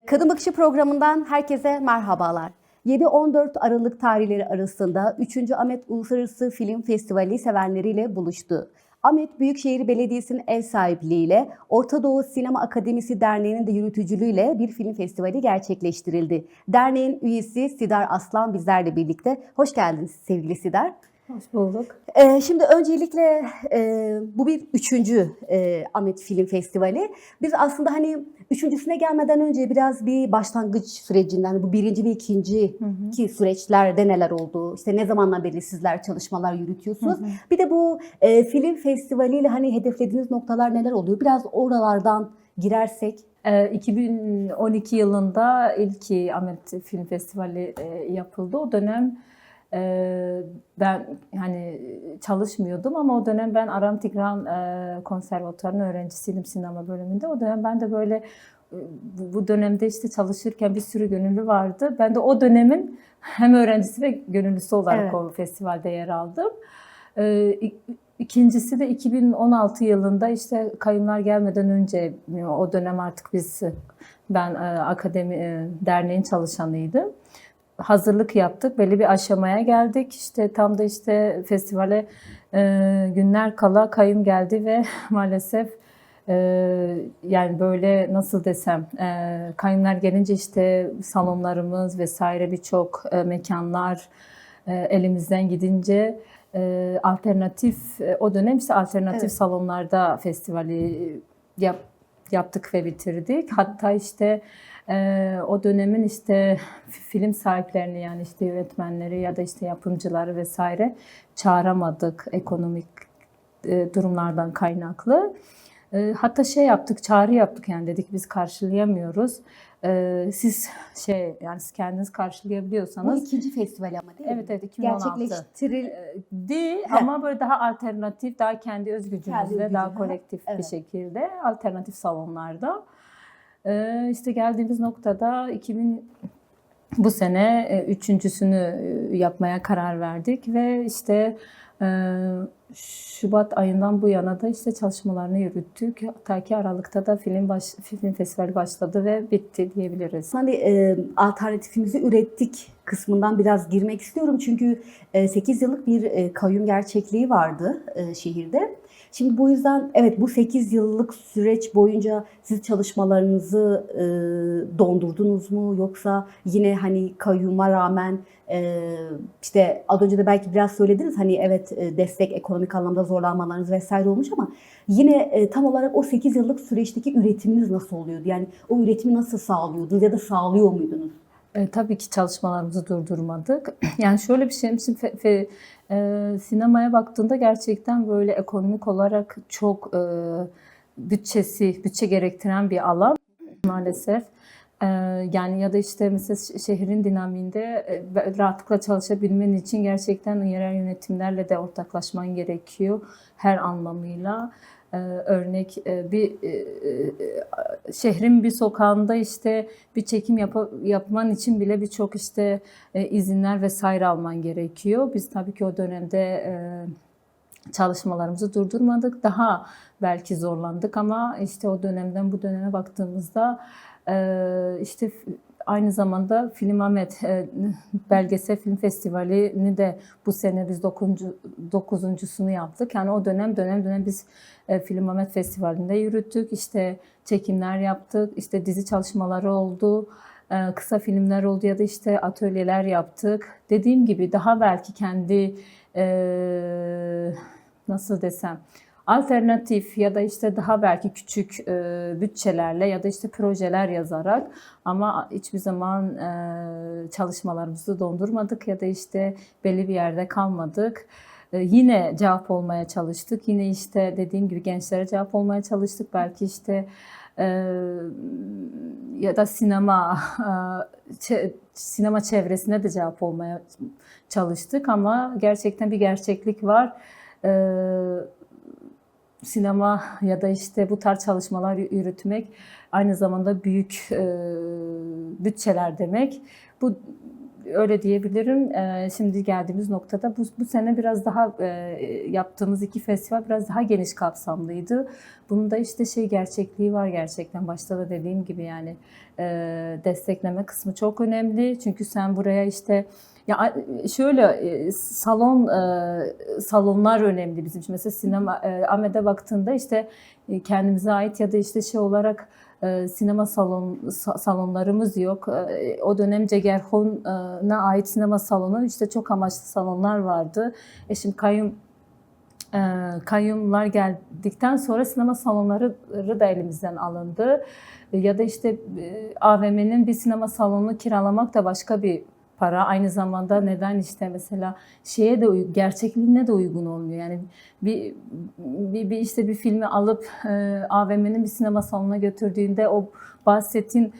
Kadın Bakışı programından herkese merhabalar. 7-14 Aralık tarihleri arasında 3. Ahmet Uluslararası Film Festivali sevenleriyle buluştu. Ahmet Büyükşehir Belediyesi'nin ev sahipliğiyle Orta Doğu Sinema Akademisi Derneği'nin de yürütücülüğüyle bir film festivali gerçekleştirildi. Derneğin üyesi Sidar Aslan bizlerle birlikte. Hoş geldiniz sevgili Sidar. Hoş bulduk. Şimdi öncelikle bu bir üçüncü Ahmet Film Festivali. Biz aslında hani üçüncüsüne gelmeden önce biraz bir başlangıç sürecinden, bu birinci ve ikinci ki süreçlerde neler oldu, işte ne zamandan beri sizler çalışmalar yürütüyorsunuz. Bir de bu film festivaliyle hani hedeflediğiniz noktalar neler oluyor? Biraz oralardan girersek. 2012 yılında ilk Ahmet Film Festivali yapıldı. O dönem ben hani çalışmıyordum ama o dönem ben Aram Tigran Konservatuvarı'nın öğrencisiydim sinema bölümünde. O dönem ben de böyle bu dönemde işte çalışırken bir sürü gönüllü vardı. Ben de o dönemin hem öğrencisi ve gönüllüsü olarak o festivalde yer aldım. İkincisi de 2016 yılında işte kayımlar gelmeden önce o dönem artık ben akademi derneğin çalışanıydım. Hazırlık yaptık. Belli bir aşamaya geldik. İşte tam da işte festivale günler kala kayım geldi ve maalesef yani böyle nasıl desem kayımlar gelince işte salonlarımız vesaire birçok mekanlar elimizden gidince alternatif o dönem işte alternatif salonlarda festivali yaptık ve bitirdik. Hatta işte o dönemin işte film sahiplerini yani işte yönetmenleri ya da işte yapımcıları vesaire çağıramadık ekonomik durumlardan kaynaklı. Hatta çağrı yaptık yani dedik biz karşılayamıyoruz. Siz yani siz kendiniz karşılayabiliyorsanız. Bu ikinci festival ama değil mi? Evet 2016. Gerçekleştirildi ama böyle daha alternatif, daha kendi öz gücümüzle, daha kolektif bir şekilde alternatif salonlarda. İşte geldiğimiz noktada bu sene üçüncüsünü yapmaya karar verdik ve işte Şubat ayından bu yana da işte çalışmalarını yürüttük. Ta ki Aralık'ta da film festivali başladı ve bitti diyebiliriz. Hani alternatifimizi ürettik kısmından biraz girmek istiyorum. Çünkü 8 yıllık bir kayyum gerçekliği vardı şehirde. Şimdi bu yüzden evet bu 8 yıllık süreç boyunca siz çalışmalarınızı dondurdunuz mu? Yoksa yine hani kayyuma rağmen işte az önce de belki biraz söylediniz hani evet destek ekonomik anlamda zorlanmalarınız vesaire olmuş ama yine tam olarak o 8 yıllık süreçteki üretiminiz nasıl oluyordu? Yani o üretimi nasıl sağlıyordunuz ya da sağlıyor muydunuz? Tabii ki çalışmalarımızı durdurmadık. Yani şöyle bir şey, sinemaya baktığında gerçekten böyle ekonomik olarak çok bütçe gerektiren bir alan maalesef. Yani ya da işte mesela şehrin dinamiğinde rahatlıkla çalışabilmen için gerçekten yerel yönetimlerle de ortaklaşman gerekiyor her anlamıyla. Örnek bir şehrin bir sokağında işte bir çekim yapman için bile birçok işte izinler vesaire alman gerekiyor. Biz tabii ki o dönemde çalışmalarımızı durdurmadık. Daha belki zorlandık ama işte o dönemden bu döneme baktığımızda işte aynı zamanda Film Ahmet Belgesel Film Festivali'ni de bu sene biz 9.'sunu yaptık. Yani o dönem biz Film Ahmet Festivali'nde yürüttük. İşte çekimler yaptık. İşte dizi çalışmaları oldu. Kısa filmler oldu ya da işte atölyeler yaptık. Dediğim gibi daha belki kendi nasıl desem alternatif ya da işte daha belki küçük bütçelerle ya da işte projeler yazarak ama hiçbir zaman çalışmalarımızı dondurmadık ya da işte belli bir yerde kalmadık. Yine cevap olmaya çalıştık. Yine işte dediğim gibi gençlere cevap olmaya çalıştık. Belki işte ya da sinema çevresine de cevap olmaya çalıştık ama gerçekten bir gerçeklik var. Sinema ya da işte bu tarz çalışmalar yürütmek aynı zamanda büyük bütçeler demek. Bu öyle diyebilirim. Şimdi geldiğimiz noktada bu sene biraz daha yaptığımız 2 festival biraz daha geniş kapsamlıydı. Bunun da işte gerçekliği var gerçekten. Başta da dediğim gibi yani destekleme kısmı çok önemli. Çünkü sen buraya işte ya şöyle salonlar önemli bizim için. Mesela sinema Ahmet'e baktığında işte kendimize ait ya da işte olarak sinema salonlarımız yok. O dönem Cegerhon'a ait sinema salonu işte çok amaçlı salonlar vardı. Şimdi kayyumlar geldikten sonra sinema salonları da elimizden alındı. Ya da işte AVM'nin bir sinema salonunu kiralamak da başka bir para. Aynı zamanda neden işte mesela gerçekliğine de uygun olmuyor. Yani işte bir filmi alıp AVM'nin bir sinema salonuna götürdüğünde o bahsettiğin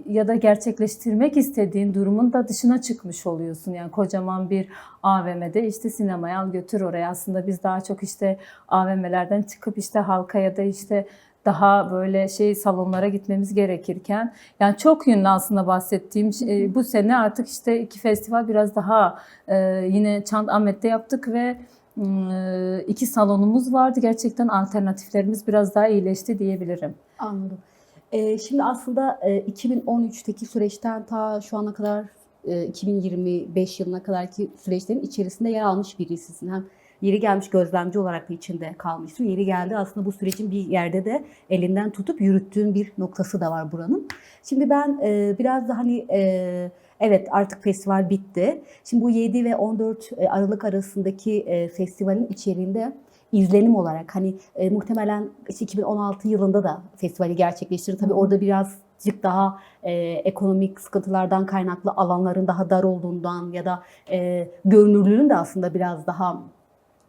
ya da gerçekleştirmek istediğin durumun da dışına çıkmış oluyorsun. Yani kocaman bir AVM'de işte sinemaya al götür oraya. Aslında biz daha çok işte AVM'lerden çıkıp işte halka ya da işte daha böyle salonlara gitmemiz gerekirken yani çok yönlü aslında bahsettiğim bu sene artık işte 2 festival biraz daha yine Ahmet'te yaptık ve 2 salonumuz vardı. Gerçekten alternatiflerimiz biraz daha iyileşti diyebilirim. Anladım. Şimdi aslında 2013'teki süreçten ta şu ana kadar 2025 yılına kadarki süreçlerin içerisinde yer almış birisisin. Hem yeri gelmiş gözlemci olarak da içinde kalmışsın. Yeri geldi aslında bu sürecin bir yerde de elinden tutup yürüttüğün bir noktası da var buranın. Şimdi ben biraz da hani evet artık festival bitti. Şimdi bu 7 ve 14 Aralık arasındaki festivalin içeriğinde izlenim olarak hani muhtemelen işte 2016 yılında da festivali gerçekleştirdi. Tabii orada birazcık daha ekonomik sıkıntılardan kaynaklı alanların daha dar olduğundan ya da görünürlüğünün de aslında biraz daha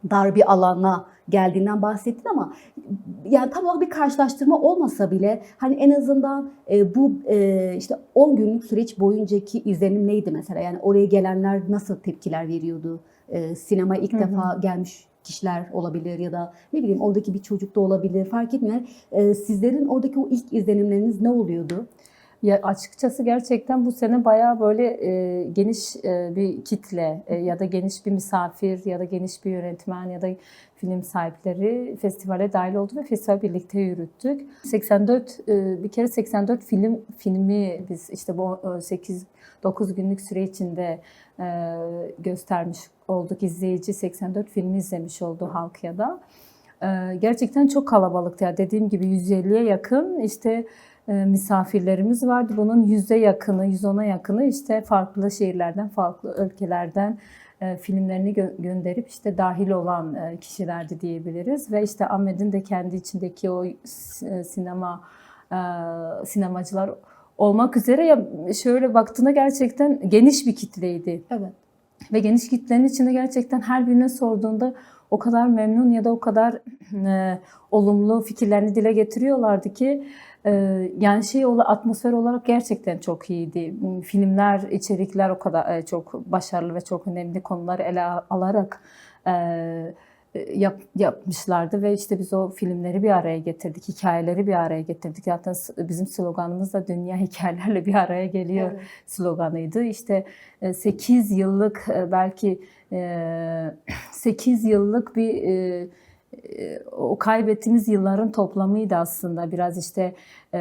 dar bir alana geldiğinden bahsettin ama yani tam olarak bir karşılaştırma olmasa bile hani en azından bu işte 10 günlük süreç boyuncaki izlenim neydi mesela? Yani oraya gelenler nasıl tepkiler veriyordu? Sinemaya ilk defa gelmiş kişiler olabilir ya da ne bileyim oradaki bir çocuk da olabilir fark etmiyor. Sizlerin oradaki o ilk izlenimleriniz ne oluyordu? Ya açıkçası gerçekten bu sene bayağı böyle geniş bir kitle ya da geniş bir misafir ya da geniş bir yönetmen ya da film sahipleri festivale dahil oldu ve festival birlikte yürüttük. 84 filmi biz işte bu 8-9 günlük süre içinde göstermiş olduk. İzleyici 84 filmi izlemiş oldu halk ya da. Gerçekten çok kalabalıktı. Ya dediğim gibi 150'ye yakın işte misafirlerimiz vardı. Bunun 110'a yakını işte farklı şehirlerden, farklı ülkelerden filmlerini gönderip işte dahil olan kişilerdi diyebiliriz. Ve işte Ahmet'in de kendi içindeki o sinemacılar olmak üzere ya şöyle baktığında gerçekten geniş bir kitleydi. Evet. Ve geniş kitlenin içinde gerçekten her birine sorduğunda o kadar memnun ya da o kadar olumlu fikirlerini dile getiriyorlardı ki yani atmosfer olarak gerçekten çok iyiydi. Filmler, içerikler o kadar çok başarılı ve çok önemli konuları ele alarak yapmışlardı ve işte biz o filmleri bir araya getirdik, hikayeleri bir araya getirdik. Zaten bizim sloganımız da dünya hikayelerle bir araya geliyor sloganıydı. İşte 8 yıllık belki 8 yıllık bir o kaybettiğimiz yılların toplamıydı aslında. Biraz işte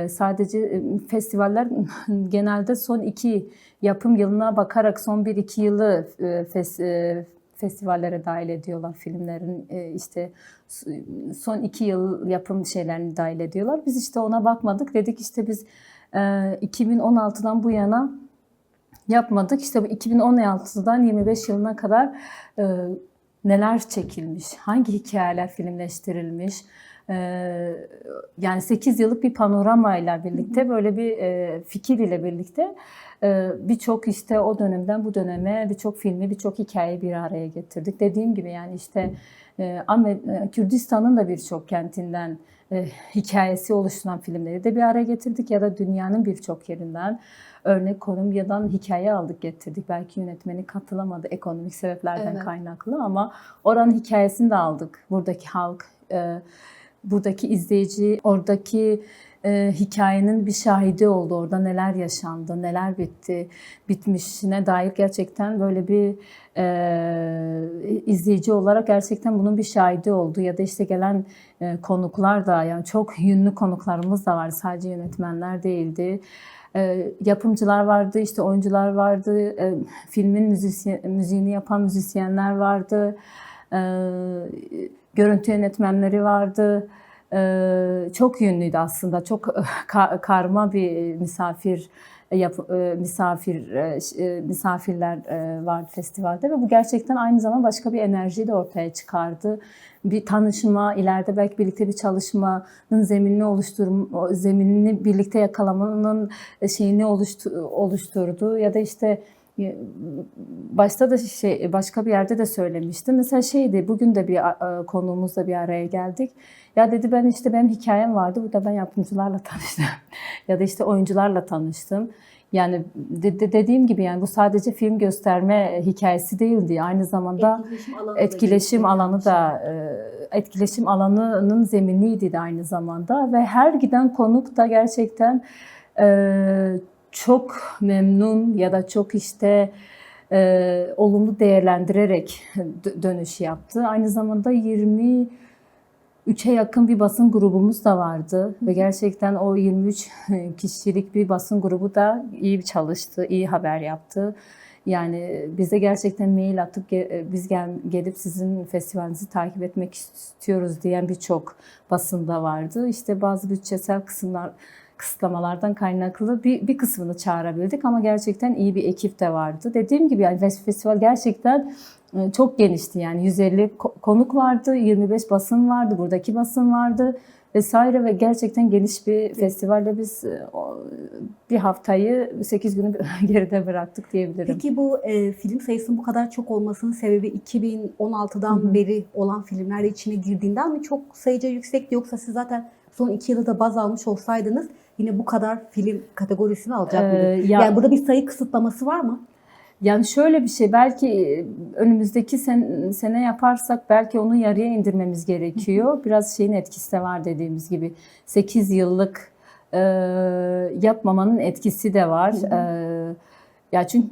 sadece festivaller genelde son 2 yapım yılına bakarak son 1-2 yılı festivallere dahil ediyorlar. Filmlerin işte son 2 yıl yapım şeylerini dahil ediyorlar. Biz işte ona bakmadık. Dedik işte biz 2016'dan bu yana yapmadık. İşte bu 2016'dan 25 yılına kadar neler çekilmiş, hangi hikayeler filmleştirilmiş. Yani 8 yıllık bir panoramayla birlikte böyle bir fikir ile birlikte birçok işte o dönemden bu döneme birçok filmi, birçok hikayeyi bir araya getirdik. Dediğim gibi yani işte Kürdistan'ın da birçok kentinden hikayesi oluşturan filmleri de bir araya getirdik ya da dünyanın birçok yerinden örnek Kolombiya'dan hikaye aldık getirdik. Belki yönetmeni katılamadı ekonomik sebeplerden kaynaklı ama oranın hikayesini de aldık. Buradaki halk, buradaki izleyici, oradaki hikayenin bir şahidi oldu. Orada neler yaşandı, neler bitti, bitmişine dair gerçekten böyle bir izleyici olarak gerçekten bunun bir şahidi oldu. Ya da işte gelen konuklar da, yani çok yönlü konuklarımız da vardı. Sadece yönetmenler değildi. Yapımcılar vardı, işte oyuncular vardı, filmin müziğini yapan müzisyenler vardı, görüntü yönetmenleri vardı. Çok yönlüydü aslında, çok karma bir misafirler vardı festivalde ve bu gerçekten aynı zamanda başka bir enerjiyi de ortaya çıkardı. Bir tanışma, ileride belki birlikte bir çalışmanın zeminini birlikte yakalamanın şeyini oluşturdu ya da işte başta da başka bir yerde de söylemiştim. Mesela bugün de bir konuğumuzla bir araya geldik. Ya dedi, benim hikayem vardı. Burada ben yapımcılarla tanıştım. Ya da işte oyuncularla tanıştım. Yani dediğim gibi, yani bu sadece film gösterme hikayesi değildi. Aynı zamanda etkileşim alanının zeminiydi de aynı zamanda ve her giden konuk da gerçekten çok memnun ya da çok olumlu değerlendirerek dönüş yaptı. Aynı zamanda 23'e yakın bir basın grubumuz da vardı ve gerçekten o 23 kişilik bir basın grubu da iyi çalıştı, iyi haber yaptı. Yani bize gerçekten mail atıp biz gelip sizin festivalinizi takip etmek istiyoruz diyen birçok basın da vardı. İşte bazı bütçesel kısıtlamalardan kaynaklı bir kısmını çağırabildik ama gerçekten iyi bir ekip de vardı. Dediğim gibi yani festival gerçekten çok genişti, yani 150 konuk vardı, 25 basın vardı, buradaki basın vardı vesaire ve gerçekten geniş bir festivalle biz bir haftayı 8 günü geride bıraktık diyebilirim. Peki bu film sayısının bu kadar çok olmasının sebebi 2016'dan beri olan filmler içine girdiğinden mi çok sayıca yüksekti, yoksa siz zaten son 2 yılı da baz almış olsaydınız yine bu kadar film kategorisini alacak mıydınız? Yani burada bir sayı kısıtlaması var mı? Yani şöyle bir şey, belki önümüzdeki sene yaparsak belki onu yarıya indirmemiz gerekiyor. Biraz şeyin etkisi de var, dediğimiz gibi 8 yıllık yapmamanın etkisi de var. Ya çünkü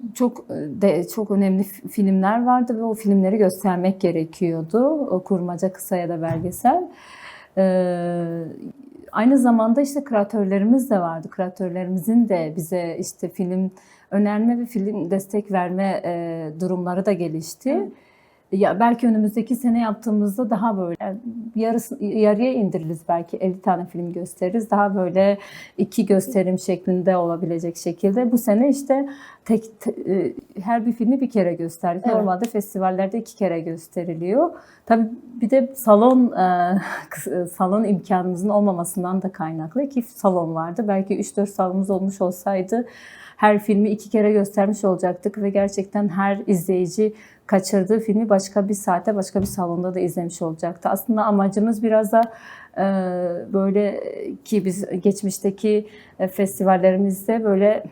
çok önemli filmler vardı ve o filmleri göstermek gerekiyordu. O kurmaca, kısa ya da belgesel. Aynı zamanda işte kreatörlerimiz de vardı. Kreatörlerimizin de bize işte film önerme ve film destek verme durumları da gelişti. Ya belki önümüzdeki sene yaptığımızda daha böyle yarıya indiririz, belki 50 tane film gösteririz. Daha böyle 2 gösterim şeklinde olabilecek şekilde. Bu sene işte her bir filmi bir kere gösterdik. Evet. Normalde festivallerde 2 kere gösteriliyor. Tabii bir de salon imkanımızın olmamasından da kaynaklı. 2 salon vardı. Belki 3-4 salonumuz olmuş olsaydı her filmi 2 kere göstermiş olacaktık ve gerçekten her izleyici kaçırdığı filmi başka bir saate, başka bir salonda da izlemiş olacaktı. Aslında amacımız biraz da böyle ki biz geçmişteki festivallerimizde böyle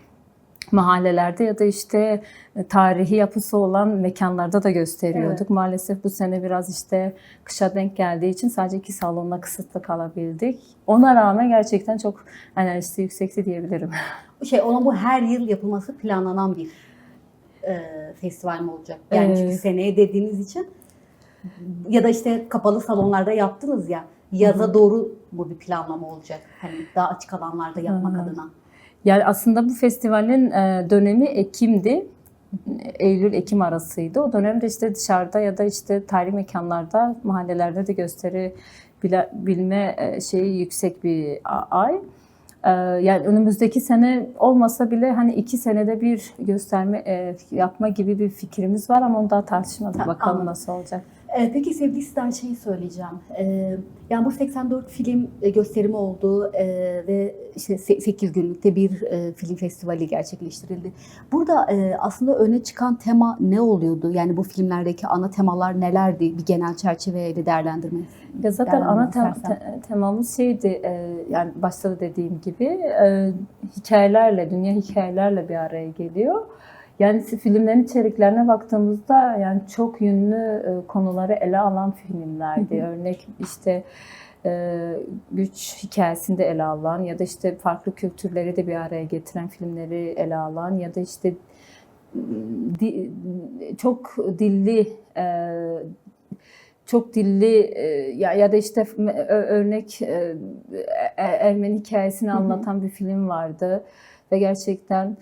mahallelerde ya da işte tarihi yapısı olan mekanlarda da gösteriyorduk. Evet. Maalesef bu sene biraz işte kışa denk geldiği için sadece 2 salonla kısıtlı kalabildik. Ona rağmen gerçekten çok enerjisi yüksekti diyebilirim. Ona bu her yıl yapılması planlanan bir festival mi olacak? Yani çünkü seneye dediğiniz için ya da işte kapalı salonlarda yaptınız ya, yaza doğru bu bir planlama olacak. Hani daha açık alanlarda yapmak adına. Yani aslında bu festivalin dönemi Ekim'di. Eylül-Ekim arasıydı. O dönemde işte dışarıda ya da işte tarihi mekanlarda, mahallelerde de gösterebilme şeyi yüksek bir ay. Yani önümüzdeki sene olmasa bile hani 2 senede bir gösterme yapma gibi bir fikrimiz var ama onu daha tartışmadık. Bakalım nasıl olacak. Peki sevgili sizden söyleyeceğim. Yani bu 84 film gösterimi oldu ve işte 8 günlükte bir film festivali gerçekleştirildi. Burada aslında öne çıkan tema ne oluyordu? Yani bu filmlerdeki ana temalar nelerdi? Bir genel çerçeveyle değerlendirme. Ya zaten ana temamız yani başta da dediğim gibi dünya hikayelerle bir araya geliyor. Yani filmlerin içeriklerine baktığımızda yani çok yönlü konuları ele alan filmlerdi. Örnek işte güç hikayesini de ele alan ya da işte farklı kültürleri de bir araya getiren filmleri ele alan ya da işte çok dilli ya da işte örnek Ermeni hikayesini anlatan bir film vardı ve gerçekten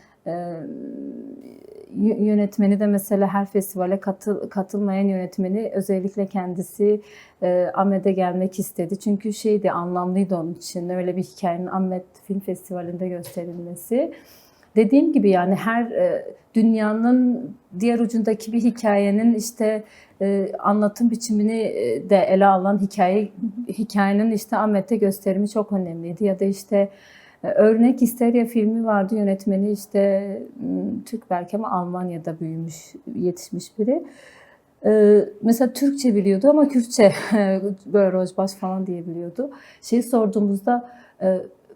yönetmeni de mesela her festivale katılmayan yönetmeni özellikle kendisi Ahmet'e gelmek istedi. Çünkü şeydi, anlamlıydı onun için. Öyle bir hikayenin Ahmet Film Festivali'nde gösterilmesi. Dediğim gibi yani her dünyanın diğer ucundaki bir hikayenin işte anlatım biçimini de ele alan hikayenin işte Ahmet'e gösterimi çok önemliydi. Ya da işte örnek Hysteria filmi vardı, yönetmeni işte Türk belki ama Almanya'da büyümüş, yetişmiş biri. Mesela Türkçe biliyordu ama Kürtçe böyle Rojbaş falan diyebiliyordu. Şeyi sorduğumuzda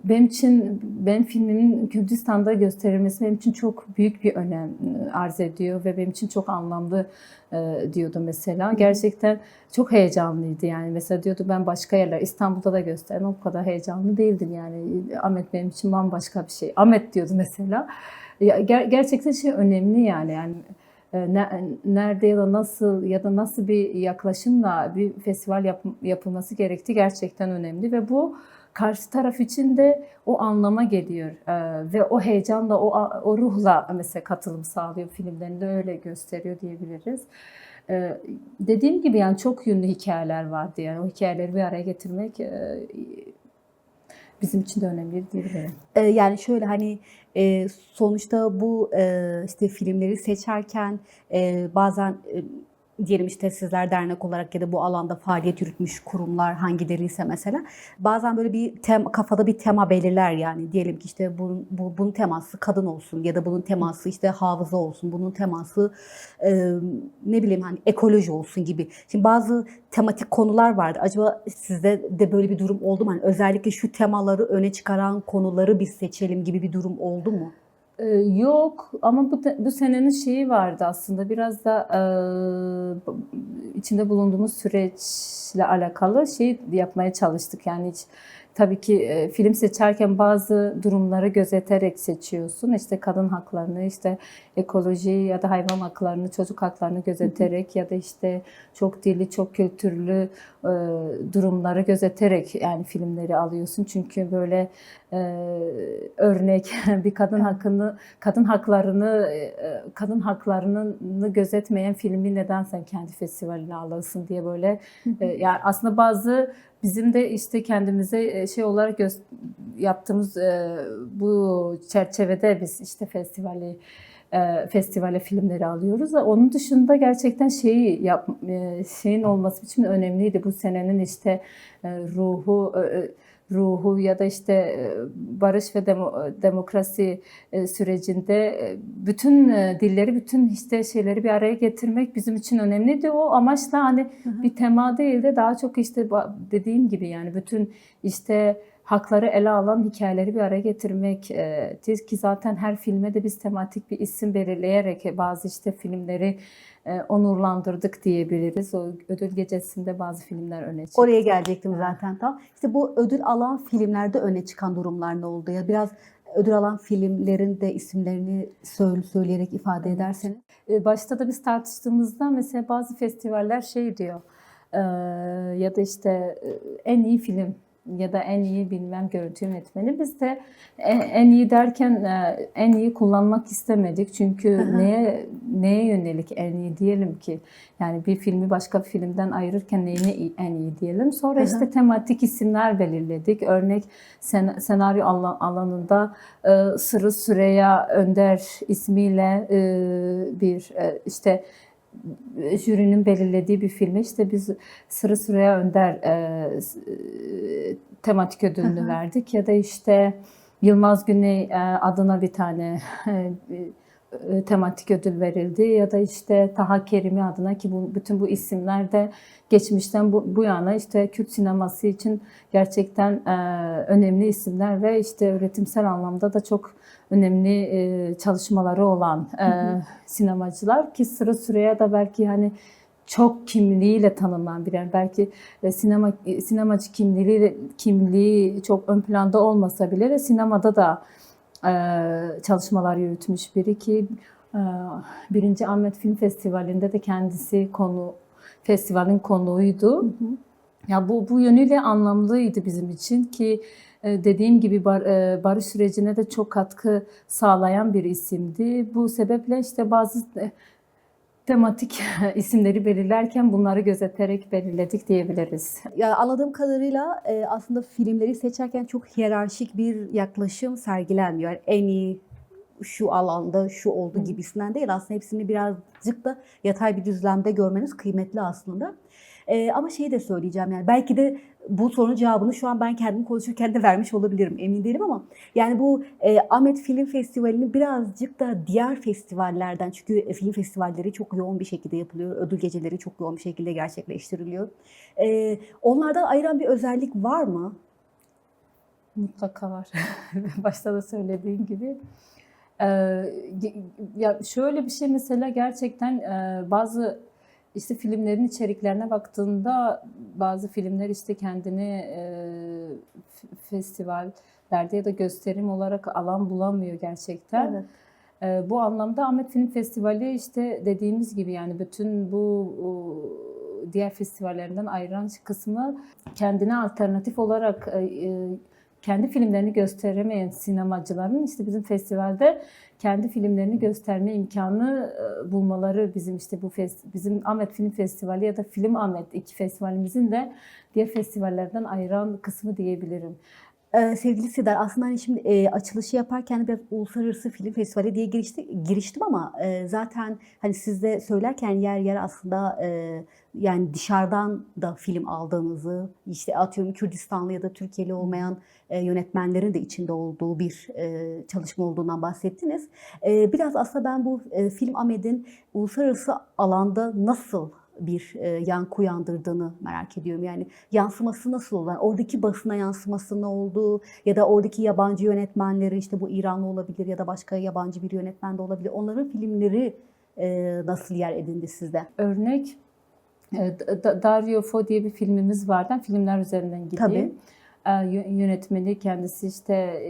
benim filmimin Kürdistan'da gösterilmesi benim için çok büyük bir önem arz ediyor ve benim için çok anlamlı diyordu mesela. Gerçekten çok heyecanlıydı yani. Mesela diyordu ben başka yerler, İstanbul'da da gösterdim, o kadar heyecanlı değildim yani. Ahmet benim için bambaşka bir şey. Ahmet diyordu mesela. Gerçekten şey önemli yani nerede ya da nasıl bir yaklaşımla bir festival yapılması gerektiği gerçekten önemli ve bu karşı taraf için de o anlama geliyor ve o heyecanla, o ruhla mesela katılım sağlıyor, filmlerinde öyle gösteriyor diyebiliriz. Dediğim gibi yani çok yönlü hikayeler vardı yani o hikayeleri bir araya getirmek bizim için de önemli diyebilirim. Yani şöyle hani sonuçta bu işte filmleri seçerken bazen diyelim işte sizler dernek olarak ya da bu alanda faaliyet yürütmüş kurumlar hangileriyse mesela bazen böyle bir kafada bir tema belirler yani diyelim ki işte bunun teması kadın olsun ya da bunun teması işte hafıza olsun, bunun teması ne bileyim hani ekoloji olsun gibi. Şimdi bazı tematik konular vardı. Acaba sizde de böyle bir durum oldu mu? Hani özellikle şu temaları öne çıkaran konuları biz seçelim gibi bir durum oldu mu? Yok ama bu senenin şeyi vardı aslında biraz da içinde bulunduğumuz süreçle alakalı şey yapmaya çalıştık. Yani hiç, tabii ki film seçerken bazı durumları gözeterek seçiyorsun. İşte kadın haklarını, işte ekoloji ya da hayvan haklarını, çocuk haklarını gözeterek ya da işte çok dilli, çok kültürlü e, durumları gözeterek yani filmleri alıyorsun. Çünkü böyle örnek bir kadın haklarını gözetmeyen filmi neden sen kendi festivaline alırsın diye böyle yani aslında bizim de işte kendimize şey olarak yaptığımız bu çerçevede biz işte festivale filmleri alıyoruz. Onun dışında gerçekten şeyin olması için önemliydi. Bu senenin işte ruhu ya da işte barış ve demokrasi sürecinde bütün dilleri, bütün işte şeyleri bir araya getirmek bizim için önemliydi. O amaçla hani bir tema değil de daha çok işte dediğim gibi yani bütün işte hakları ele alan hikayeleri bir araya getirmek ki zaten her filme de biz tematik bir isim belirleyerek bazı işte filmleri onurlandırdık diyebiliriz. O ödül gecesinde bazı filmler öne çıktı. Oraya gelecektim zaten tam. İşte bu ödül alan filmlerde öne çıkan durumlar ne oldu ya? Biraz ödül alan filmlerin de isimlerini söyleyerek ifade ederseniz. Başta da biz tartıştığımızda mesela bazı festivaller şey diyor ya da işte en iyi film ya da en iyi bilmem görüntü yönetmeni. Biz de en iyi derken en iyi kullanmak istemedik. Çünkü neye yönelik en iyi diyelim ki? Yani bir filmi başka bir filmden ayırırken neyine en iyi diyelim. Sonra işte tematik isimler belirledik. Örnek senaryo alanında Sırrı Süreyya Önder ismiyle bir işte jürinin belirlediği bir filme işte biz Sırrı Süreyya Önder tematik ödülünü verdik ya da işte Yılmaz Güney adına bir tane tematik ödül verildi ya da işte Taha Kerimi adına ki bütün bu isimler de geçmişten bu yana işte Kürt sineması için gerçekten önemli isimler ve işte üretimsel anlamda da çok önemli çalışmaları olan sinemacılar ki Sırrı Süreyya da belki hani çok kimliğiyle tanınan bir yer. Belki sinemacı kimliği çok ön planda olmasa bile de sinemada da çalışmalar yürütmüş biri ki e, 1. Ahmet Film Festivali'nde de kendisi festivalin konuğuydu. Ya bu yönüyle anlamlıydı bizim için ki dediğim gibi barış sürecine de çok katkı sağlayan bir isimdi. Bu sebeple işte bazı tematik isimleri belirlerken bunları gözeterek belirledik diyebiliriz. Ya anladığım kadarıyla aslında filmleri seçerken çok hiyerarşik bir yaklaşım sergilenmiyor. Yani en iyi şu alanda şu oldu gibisinden değil. Aslında hepsini birazcık da yatay bir düzlemde görmeniz kıymetli aslında. Ama şeyi de söyleyeceğim, yani belki de bu sorunun cevabını şu an ben kendim konuşurken de vermiş olabilirim, emin değilim, ama yani bu Ahmet Film Festivali'nin birazcık da diğer festivallerden, çünkü film festivalleri çok yoğun bir şekilde yapılıyor, ödül geceleri çok yoğun bir şekilde gerçekleştiriliyor. Onlardan ayıran bir özellik var mı? Mutlaka var. Başta da söylediğim gibi. Ya şöyle bir şey, mesela gerçekten bazı işte filmlerin içeriklerine baktığında bazı filmler işte kendini festivallerde ya da gösterim olarak alan bulamıyor gerçekten. Evet. Bu anlamda Ahmet Film Festivali işte dediğimiz gibi yani bütün bu diğer festivallerinden ayıran kısmı kendine alternatif olarak kendi filmlerini gösteremeyen sinemacıların işte bizim festivalde kendi filmlerini gösterme imkanı bulmaları, bizim işte bizim Ahmet Film Festivali ya da Film Ahmet iki festivalimizin de diğer festivallerden ayıran kısmı diyebilirim. Sevgili Sidar, aslında hani şimdi açılışı yaparken biraz Uluslararası Film Festivali diye giriştim, ama zaten hani siz de söylerken yer yer aslında yani dışarıdan da film aldığınızı, işte atıyorum Kürdistanlı ya da Türkiye'li olmayan yönetmenlerin de içinde olduğu bir çalışma olduğundan bahsettiniz. Biraz aslında ben bu Film Ahmet'in uluslararası alanda nasıl bir yankı uyandırdığını merak ediyorum. Yani yansıması nasıl oldu? Yani oradaki basına yansıması ne oldu? Ya da oradaki yabancı yönetmenleri, işte bu İranlı olabilir ya da başka yabancı bir yönetmen de olabilir. Onların filmleri nasıl yer edindi sizde? Örnek Dario Fo diye bir filmimiz vardı. Ben filmler üzerinden gideyim. Yönetmeni kendisi işte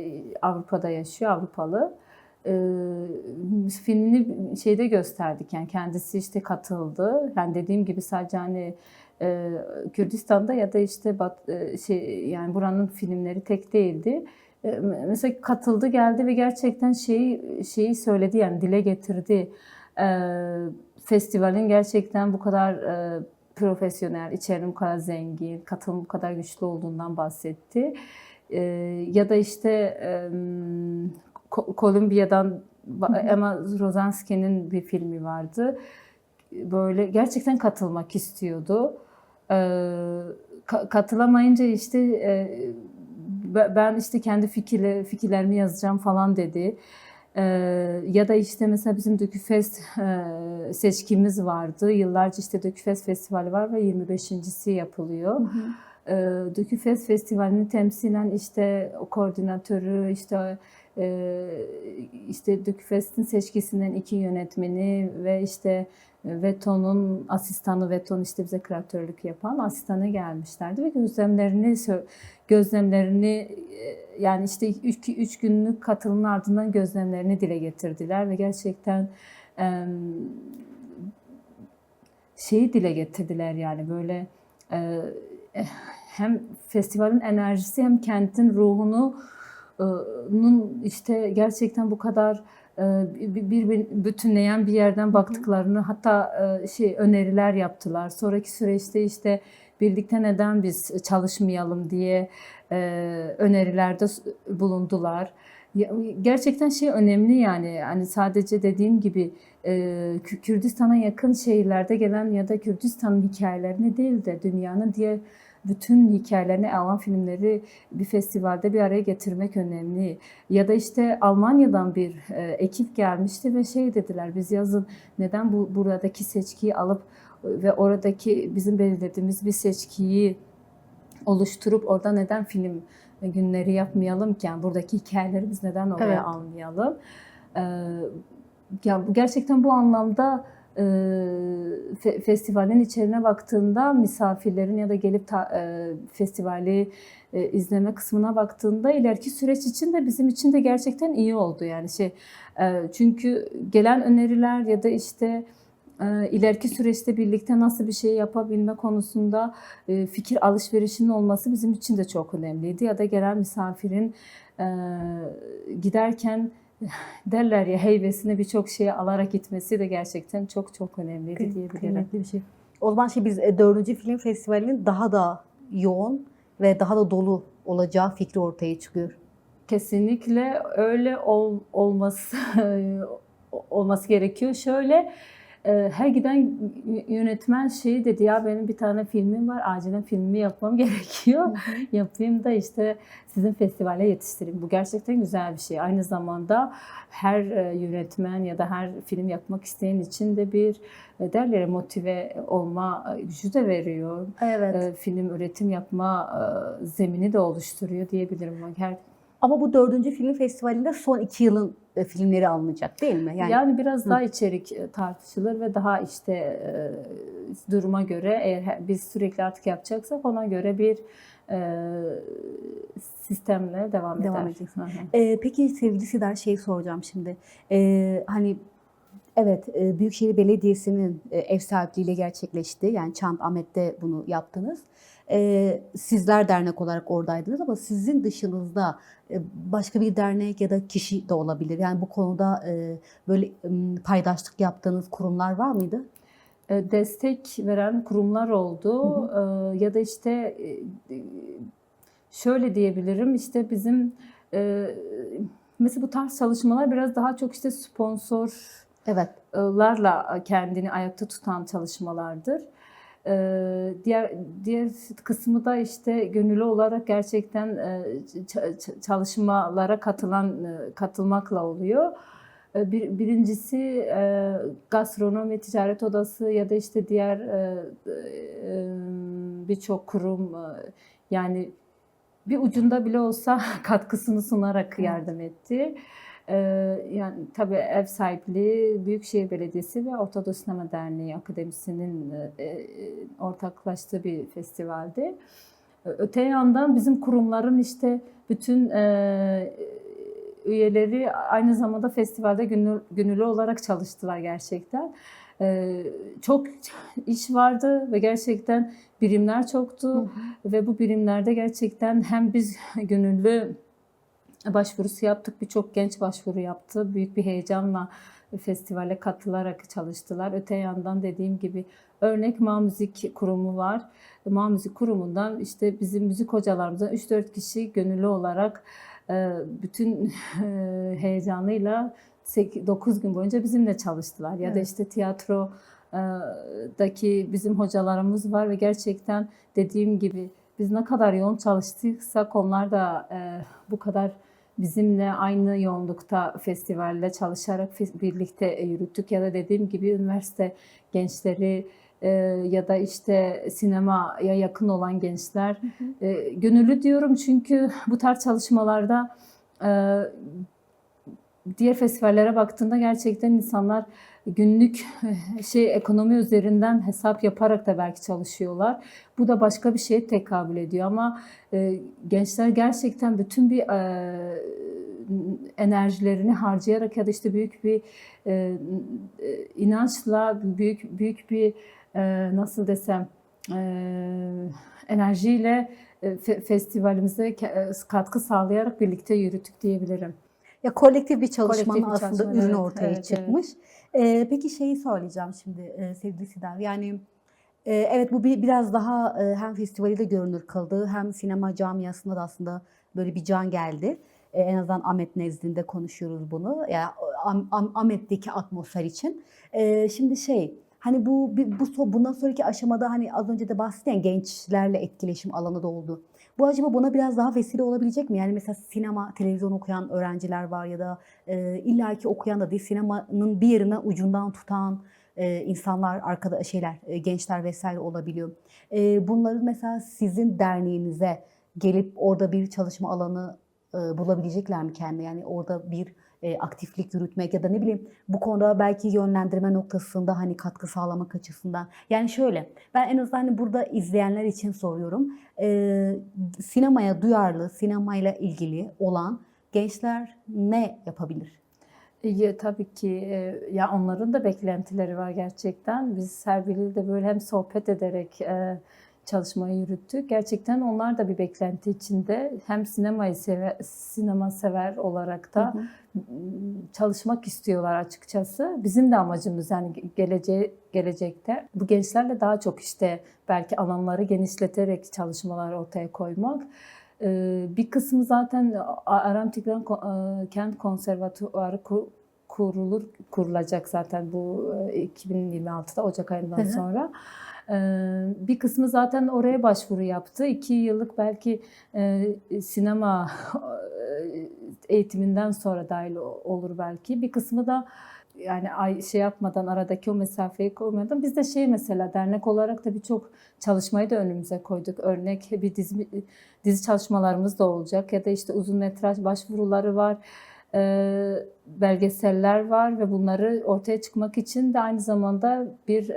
Avrupa'da yaşıyor, Avrupalı. Filmini şeyde gösterdik, yani kendisi işte katıldı. Yani dediğim gibi sadece hani Kürdistan'da ya da işte yani buranın filmleri tek değildi. Mesela katıldı, geldi ve gerçekten şeyi söyledi, yani dile getirdi. Festivalin gerçekten bu kadar profesyonel, içeriği bu kadar zengin, katılım bu kadar güçlü olduğundan bahsetti. Ya da işte Kolombiya'dan Emma Rosanski'nin bir filmi vardı. Böyle gerçekten katılmak istiyordu. Katılamayınca işte ben işte kendi fikirlerimi yazacağım falan dedi. Ya da işte mesela bizim Döküfest seçkimiz vardı. Yıllarca işte Döküfest Festivali var ve 25.si yapılıyor. Döküfest Festivali'ni temsilen işte o koordinatörü, işte Döküfest'in seçkisinden 2 yönetmeni ve işte Veto'nun asistanı, Veto'nun işte bize küratörlük yapan asistanı gelmişlerdi ve gözlemlerini yani işte 3 günlük katılımın ardından gözlemlerini dile getirdiler ve gerçekten şeyi dile getirdiler, yani böyle hem festivalin enerjisi hem kentin ruhunun işte gerçekten bu kadar bir bütünleyen bir yerden baktıklarını, hatta öneriler yaptılar. Sonraki süreçte işte birlikte neden biz çalışmayalım diye önerilerde bulundular. Gerçekten önemli, yani sadece dediğim gibi Kürdistan'a yakın şehirlerde gelen ya da Kürdistan'ın hikayelerini değil de dünyanın diğer bütün hikayelerini alan filmleri bir festivalde bir araya getirmek önemli. Ya da işte Almanya'dan bir ekip gelmişti ve dediler, biz yazın neden buradaki seçkiyi alıp ve oradaki bizim belirlediğimiz bir seçkiyi oluşturup orada neden film günleri yapmayalım ki? Yani buradaki hikayeleri biz neden oraya almayalım? Ya gerçekten bu anlamda festivalin içeriğine baktığında misafirlerin ya da gelip festivali izleme kısmına baktığında ileriki süreç için de bizim için de gerçekten iyi oldu. Yani çünkü gelen öneriler ya da işte ileriki süreçte birlikte nasıl bir şey yapabilme konusunda fikir alışverişinin olması bizim için de çok önemliydi. Ya da gelen misafirin giderken derler ya heybesine birçok şeyi alarak gitmesi de gerçekten çok çok önemliydi diyebilirim. Kıymetli bir şey. O zaman biz 4. Film Festivali'nin daha da yoğun ve daha da dolu olacağı fikri ortaya çıkıyor. Kesinlikle öyle olması gerekiyor. Şöyle her giden yönetmen şeyi dedi ya benim bir tane filmim var acilen filmimi yapmam gerekiyor. Yapayım da işte sizin festivale yetiştireyim. Bu gerçekten güzel bir şey. Aynı zamanda her yönetmen ya da her film yapmak isteyen için de bir derler motive olma gücü de veriyor. Evet. Film üretim yapma zemini de oluşturuyor diyebilirim. Ama bu 4. Film Festivali'nde son 2 yılın filmleri alınacak değil mi? Yani biraz daha içerik tartışılır ve daha işte duruma göre eğer biz sürekli artık yapacaksak ona göre bir sistemle devam edecek. Peki sevgili Sidar soracağım şimdi. Hani evet, Büyükşehir Belediyesi'nin ev sahipliğiyle gerçekleşti. Yani Çant-Ahmet'te bunu yaptınız. Sizler dernek olarak oradaydınız ama sizin dışınızda başka bir dernek ya da kişi de olabilir. Yani bu konuda böyle paydaşlık yaptığınız kurumlar var mıydı? Destek veren kurumlar oldu. Ya da işte şöyle diyebilirim işte bizim mesela bu tarz çalışmalar biraz daha çok işte sponsorlarla kendini ayakta tutan çalışmalardır. Diğer kısmı da işte gönüllü olarak gerçekten çalışmalara katılmakla oluyor. Birincisi gastronomi ticaret odası ya da işte diğer birçok kurum yani bir ucunda bile olsa katkısını sunarak yardım etti. Yani tabii ev sahipliği Büyükşehir Belediyesi ve Orta Doğu Sinema Derneği Akademisi'nin ortaklaştığı bir festivaldi. Öte yandan bizim kurumların işte bütün üyeleri aynı zamanda festivalde gönüllü olarak çalıştılar gerçekten. Çok iş vardı ve gerçekten birimler çoktu ve bu birimlerde gerçekten hem biz gönüllü başvurusu yaptık, birçok genç başvuru yaptı. Büyük bir heyecanla festivale katılarak çalıştılar. Öte yandan dediğim gibi örnek Ma Müzik Kurumu var. Ma Müzik Kurumu'ndan işte bizim müzik hocalarımızdan 3-4 kişi gönüllü olarak bütün heyecanıyla 9 gün boyunca bizimle çalıştılar. Ya da işte tiyatrodaki bizim hocalarımız var ve gerçekten dediğim gibi biz ne kadar yoğun çalıştıysak onlar da bu kadar bizimle aynı yoğunlukta festivalde çalışarak birlikte yürüttük. Ya da dediğim gibi üniversite gençleri ya da işte sinemaya yakın olan gençler. Gönüllü diyorum çünkü bu tarz çalışmalarda diğer festivallere baktığında gerçekten insanlar günlük ekonomi üzerinden hesap yaparak da belki çalışıyorlar. Bu da başka bir şeye tekabül ediyor ama gençler gerçekten bütün bir enerjilerini harcayarak ya da işte büyük bir inançla büyük bir nasıl desem enerjiyle festivalimize katkı sağlayarak birlikte yürüttük diyebilirim. Ya kolektif bir çalışmanın aslında çalışma, ürünü evet, ortaya çıkmış. Peki söyleyeceğim şimdi sevgili Sidar. Yani evet bu biraz daha hem festivali de görünür kıldı hem sinema camiasında da aslında böyle bir can geldi. En azından Ahmet nezdinde konuşuyoruz bunu. Yani Ahmet'teki atmosfer için. Şimdi hani bundan sonraki aşamada hani az önce de bahsettiğim gençlerle etkileşim alanı da oldu. Bu acaba buna biraz daha vesile olabilecek mi? Yani mesela sinema, televizyon okuyan öğrenciler var ya da illaki okuyan da değil, sinemanın bir yerine ucundan tutan insanlar, gençler vesaire olabiliyor. Bunları mesela sizin derneğinize gelip orada bir çalışma alanı bulabilecekler mi kendine? Yani orada bir aktiflik yürütmek ya da ne bileyim bu konuda belki yönlendirme noktasında hani katkı sağlamak açısından. Yani şöyle, ben en azından hani burada izleyenler için soruyorum. Sinemaya duyarlı, sinemayla ilgili olan gençler ne yapabilir? Ya, tabii ki ya onların da beklentileri var gerçekten. Biz her biriyle de böyle hem sohbet ederek çalışmayı yürüttük. Gerçekten onlar da bir beklenti içinde. Hem sinema sever olarak da çalışmak istiyorlar açıkçası. Bizim de amacımız yani gelecekte bu gençlerle daha çok işte belki alanları genişleterek çalışmalar ortaya koymak. Bir kısmı zaten Aram Tigran Kent Konservatuarı kurulacak zaten bu 2026'da Ocak ayından sonra. Bir kısmı zaten oraya başvuru yaptı. 2 yıllık belki sinema eğitiminden sonra dahil olur belki. Bir kısmı da yani şey yapmadan aradaki o mesafeyi koymadan biz de mesela dernek olarak da birçok çalışmayı da önümüze koyduk. Örnek bir dizi çalışmalarımız da olacak ya da işte uzun metraj başvuruları var. Belgeseller var ve bunları ortaya çıkmak için de aynı zamanda bir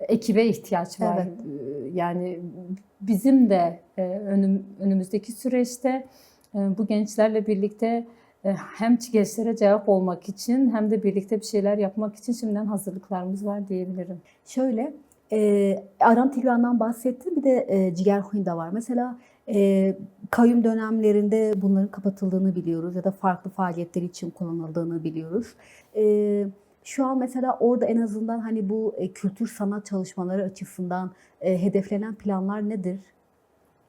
ekibe ihtiyaç var. Evet. Yani bizim de önümüzdeki süreçte bu gençlerle birlikte hem gençlere cevap olmak için hem de birlikte bir şeyler yapmak için şimdiden hazırlıklarımız var diyebilirim. Şöyle, Aram Tigran'dan bahsettim. Bir de Cigerhuy'n da var. Mesela kayyum dönemlerinde bunların kapatıldığını biliyoruz ya da farklı faaliyetler için kullanıldığını biliyoruz. Şu an mesela orada en azından hani bu kültür sanat çalışmaları açısından hedeflenen planlar nedir?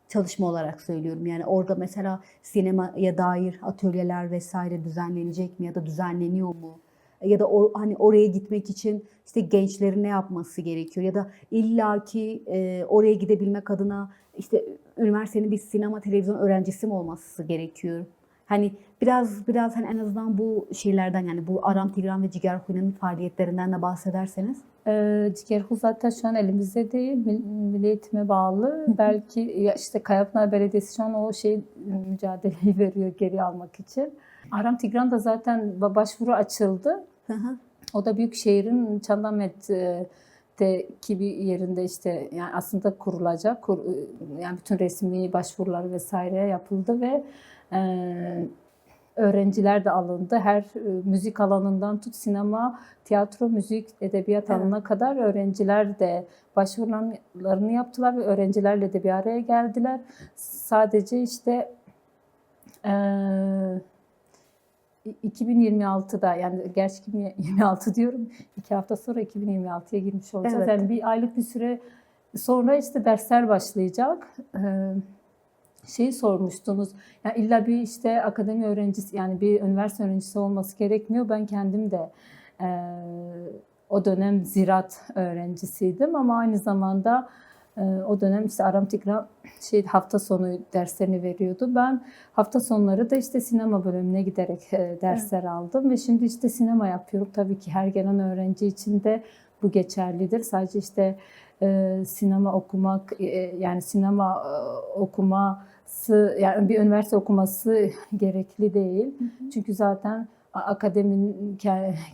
Çalışma olarak söylüyorum. Yani orada mesela sinemaya dair atölyeler vesaire düzenlenecek mi ya da düzenleniyor mu? Ya da hani oraya gitmek için işte gençlerin ne yapması gerekiyor ya da illaki oraya gidebilmek adına işte üniversitenin bir sinema televizyon öğrencisi mi olması gerekiyor? Hani biraz hani en azından bu şeylerden yani bu Aram Tigran ve Cigerhuy'un faaliyetlerinden de bahsederseniz. Cigerhu zaten şu an elimizde değil, Milli Eğitim'e bağlı. Belki ya işte Kayapınar Belediyesi şu an o mücadeleyi veriyor geri almak için. Aram Tigran da zaten başvuru açıldı. Hı hı. O da Büyükşehir'in Çandamet'teki bir yerinde işte yani aslında kurulacak. Yani bütün resmi başvuruları vesaire yapıldı ve öğrenciler de alındı. Her müzik alanından tut sinema, tiyatro, müzik, edebiyat alanına kadar öğrenciler de başvurularını yaptılar ve öğrencilerle de bir araya geldiler. Sadece işte 2026'da yani gerçi 2026 diyorum 2 hafta sonra 2026'ya girmiş olacağız. Evet. Yani bir aylık bir süre sonra işte dersler başlayacak. Şeyi sormuştunuz. Yani illa bir işte akademi öğrencisi yani bir üniversite öğrencisi olması gerekmiyor. Ben kendim de o dönem ziraat öğrencisiydim ama aynı zamanda o dönem işte Aram Tigran hafta sonu derslerini veriyordu. Ben hafta sonları da işte sinema bölümüne giderek dersler aldım ve şimdi işte sinema yapıyorum. Tabii ki her gelen öğrenci için de bu geçerlidir. Sadece işte sinema okumak yani sinema okuması yani bir üniversite okuması gerekli değil. Çünkü zaten akademinin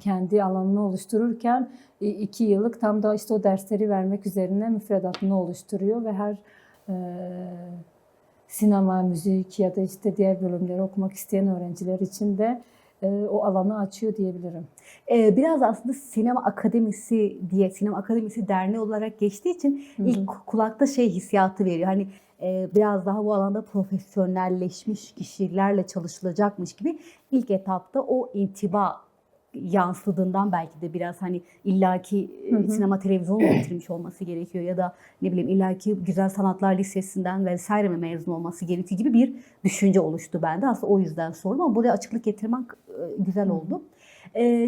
kendi alanını oluştururken 2 yıllık tam da işte o dersleri vermek üzerine müfredatını oluşturuyor ve her sinema, müzik ya da işte diğer bölümleri okumak isteyen öğrenciler için de o alanı açıyor diyebilirim. Biraz aslında sinema akademisi derneği olarak geçtiği için ilk kulakta hissiyatı veriyor. Hani biraz daha bu alanda profesyonelleşmiş kişilerle çalışılacakmış gibi ilk etapta o intiba yansıdığından belki de biraz hani illaki sinema televizyonu bitirmiş olması gerekiyor ya da ne bileyim illaki Güzel Sanatlar Lisesi'nden vesaire mi mezun olması gerekiyor gibi bir düşünce oluştu bende. Aslında o yüzden sordum ama buraya açıklık getirmek güzel oldu.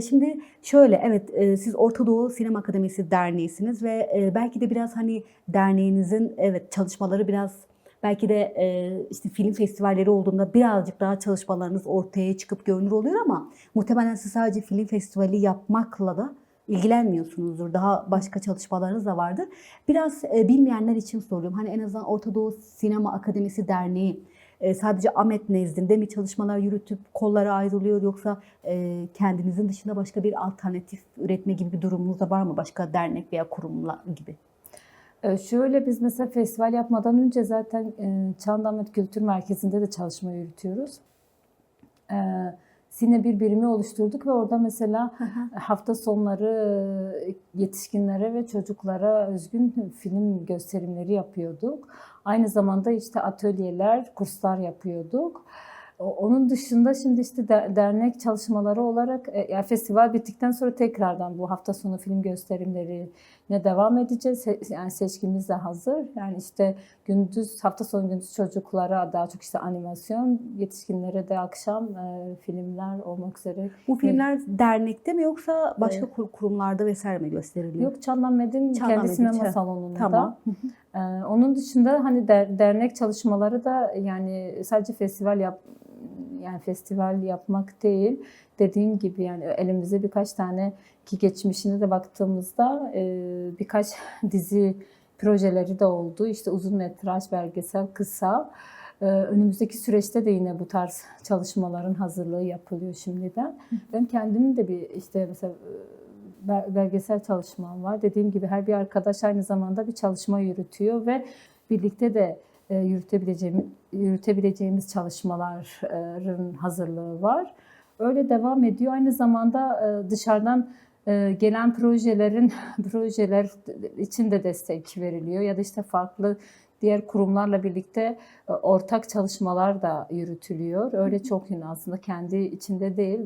Şimdi şöyle evet siz Orta Doğu Sinema Akademisi Derneği'siniz ve belki de biraz hani derneğinizin evet çalışmaları biraz belki de işte film festivalleri olduğunda birazcık daha çalışmalarınız ortaya çıkıp görünür oluyor ama muhtemelen siz sadece film festivali yapmakla da ilgilenmiyorsunuzdur. Daha başka çalışmalarınız da vardır. Biraz bilmeyenler için soruyorum. Hani en azından Orta Doğu Sinema Akademisi Derneği sadece Ahmet nezdinde mi çalışmalar yürütüp kollara ayrılıyor, yoksa kendinizin dışında başka bir alternatif üretme gibi bir durumunuz da var mı? Başka dernek veya kurumlar gibi. Şöyle biz mesela festival yapmadan önce zaten Çandamet Kültür Merkezi'nde de çalışma yürütüyoruz. Sine bir birimi oluşturduk ve orada mesela hafta sonları yetişkinlere ve çocuklara özgün film gösterimleri yapıyorduk. Aynı zamanda işte atölyeler, kurslar yapıyorduk. Onun dışında şimdi işte dernek çalışmaları olarak yani festival bittikten sonra tekrardan bu hafta sonu film gösterimlerine devam edeceğiz. Yani seçkimiz de hazır. Yani işte hafta sonu gündüz çocuklara daha çok işte animasyon, yetişkinlere de akşam filmler olmak üzere. Bu filmler dernekte mi, yoksa başka kurumlarda vesaire mi gösteriliyor? Yok, Çandamet'in kendi sinema salonunda. Tamam. Onun dışında hani dernek çalışmaları da yani sadece festival yapmak değil. Dediğim gibi yani elimizde birkaç tane, ki geçmişine de baktığımızda birkaç dizi projeleri de oldu. İşte uzun metraj, belgesel, kısa. Önümüzdeki süreçte de yine bu tarz çalışmaların hazırlığı yapılıyor şimdiden. Ben kendimin de bir işte mesela belgesel çalışmam var. Dediğim gibi her bir arkadaş aynı zamanda bir çalışma yürütüyor ve birlikte de yürütebileceğimiz çalışmaların hazırlığı var. Öyle devam ediyor. Aynı zamanda dışarıdan gelen projeler için de destek veriliyor ya da işte farklı diğer kurumlarla birlikte ortak çalışmalar da yürütülüyor. Öyle çok yine aslında kendi içinde değil,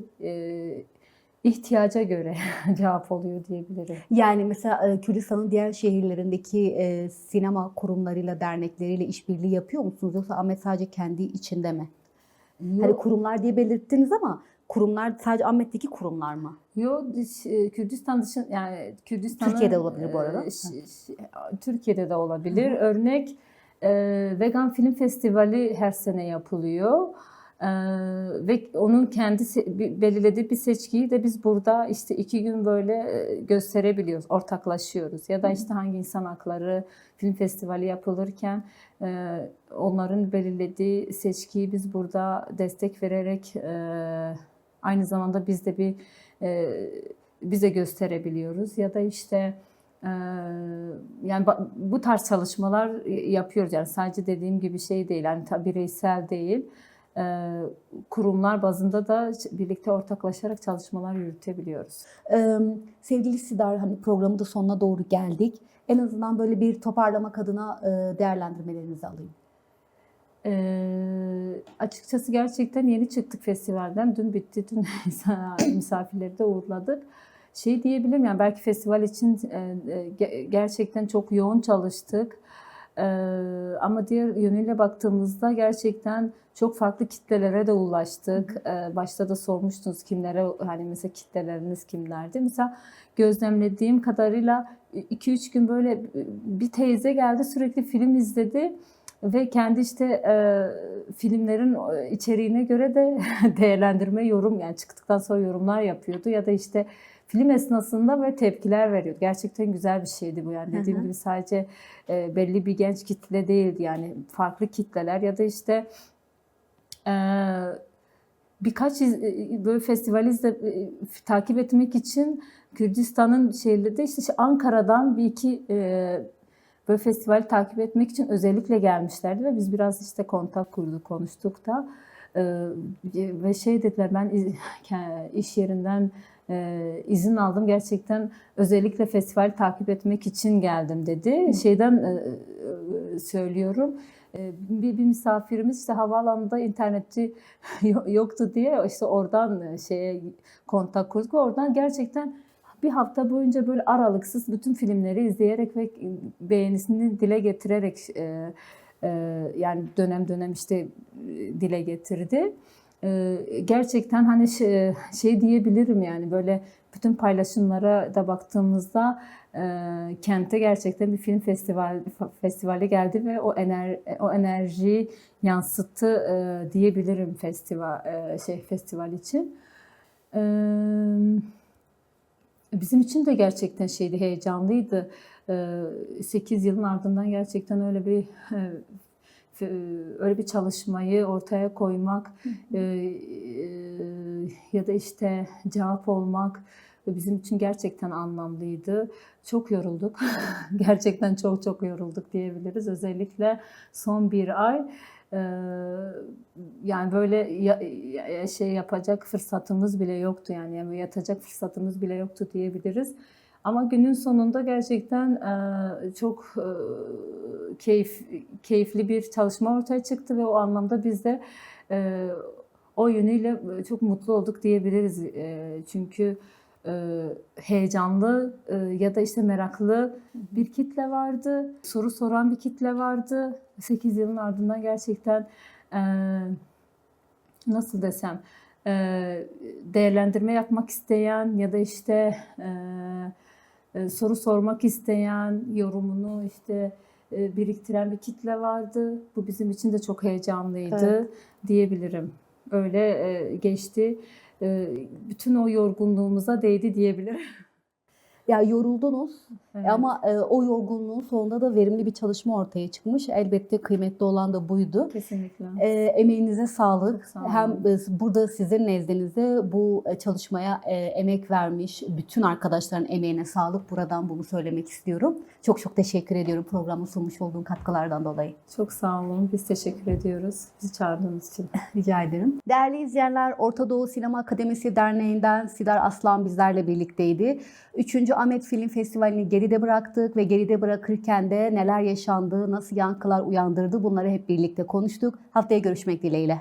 ihtiyaca göre cevap oluyor diyebilirim. Yani mesela Kürdistan'ın diğer şehirlerindeki sinema kurumlarıyla, dernekleriyle işbirliği yapıyor musunuz? Yoksa Ahmet sadece kendi içinde mi? Hani kurumlar diye belirttiniz ama kurumlar sadece Ahmet'teki kurumlar mı? Yok, Kürdistan dışında, yani Kürdistan'ın Türkiye'de olabilir bu arada. Türkiye'de de olabilir. Örnek Vegan Film Festivali her sene yapılıyor. Ve onun kendi belirlediği bir seçkiyi de biz burada işte 2 gün böyle gösterebiliyoruz, ortaklaşıyoruz. Ya da işte hangi insan hakları film festivali yapılırken onların belirlediği seçkiyi biz burada destek vererek aynı zamanda biz de bize gösterebiliyoruz. Ya da işte yani bu tarz çalışmalar yapıyoruz. Yani sadece dediğim gibi şey değil, yani bireysel değil. Kurumlar bazında da birlikte ortaklaşarak çalışmalar yürütebiliyoruz. Sevgili Sidar, hani programın da sonuna doğru geldik. En azından böyle bir toparlamak adına değerlendirmelerinizi alayım. Açıkçası gerçekten yeni çıktık festivalden. Dün bitti, dün misafirleri de uğurladık. Şey diyebilirim, yani belki festival için gerçekten çok yoğun çalıştık. Ama diğer yönüyle baktığımızda gerçekten çok farklı kitlelere de ulaştık. Başta da sormuştunuz kimlere, hani mesela kitleleriniz kimlerdi? Mesela gözlemlediğim kadarıyla 2-3 gün böyle bir teyze geldi, sürekli film izledi. Ve kendi işte filmlerin içeriğine göre de değerlendirme, yorum, yani çıktıktan sonra yorumlar yapıyordu ya da işte film esnasında böyle tepkiler veriyordu. Gerçekten güzel bir şeydi bu, yani dediğim gibi sadece belli bir genç kitle değildi, yani farklı kitleler ya da işte birkaç böyle festivali takip etmek için Kürdistan'ın şehirleri işte Ankara'dan bir iki böyle festivali takip etmek için özellikle gelmişlerdi ve biz biraz işte kontak kurduk, konuştuk da ve şey dediler, ben iş yerinden izin aldım, gerçekten özellikle festivali takip etmek için geldim dedi. Şeyden söylüyorum. Bir misafirimiz işte havaalanında interneti yoktu diye işte oradan kontak kurduk. Oradan gerçekten bir hafta boyunca böyle aralıksız bütün filmleri izleyerek ve beğenisini dile getirerek yani dönem dönem işte dile getirdi. Gerçekten hani şey diyebilirim, yani böyle bütün paylaşımlara da baktığımızda kente gerçekten bir film festivali geldi ve o enerjiyi yansıttı diyebilirim festival için. Bizim için de gerçekten heyecanlıydı. 8 yılın ardından gerçekten öyle bir öyle bir çalışmayı ortaya koymak ya da işte cevap olmak bizim için gerçekten anlamlıydı. Çok yorulduk. Gerçekten çok çok yorulduk diyebiliriz. Özellikle son bir ay yani böyle şey yapacak fırsatımız bile yoktu, yani yatacak fırsatımız bile yoktu diyebiliriz. Ama günün sonunda gerçekten çok keyifli bir çalışma ortaya çıktı ve o anlamda biz de o yönüyle çok mutlu olduk diyebiliriz. Çünkü heyecanlı ya da işte meraklı bir kitle vardı. Soru soran bir kitle vardı. 8 yılın ardından gerçekten nasıl desem değerlendirme yapmak isteyen ya da işte soru sormak isteyen, yorumunu işte biriktiren bir kitle vardı. Bu bizim için de çok heyecanlıydı diyebilirim. Öyle geçti. Bütün o yorgunluğumuza değdi diyebilirim. Ya yoruldunuz Evet. ama o yorgunluğun sonunda da verimli bir çalışma ortaya çıkmış. Elbette kıymetli olan da buydu. Kesinlikle. Emeğinize sağlık. Çok sağ olun. Hem burada sizin nezdinizde bu çalışmaya emek vermiş bütün arkadaşların emeğine sağlık. Buradan bunu söylemek istiyorum. Çok çok teşekkür ediyorum programa sunmuş olduğun katkılardan dolayı. Çok sağ olun. Biz teşekkür ediyoruz. Bizi çağırdığınız için. Rica ederim. Değerli izleyenler, Orta Doğu Sinema Akademisi Derneği'nden Sidar Aslan bizlerle birlikteydi. 3. Ahmet Film Festivali'ni geride bıraktık ve geride bırakırken de neler yaşandı, nasıl yankılar uyandırdı bunları hep birlikte konuştuk. Haftaya görüşmek dileğiyle.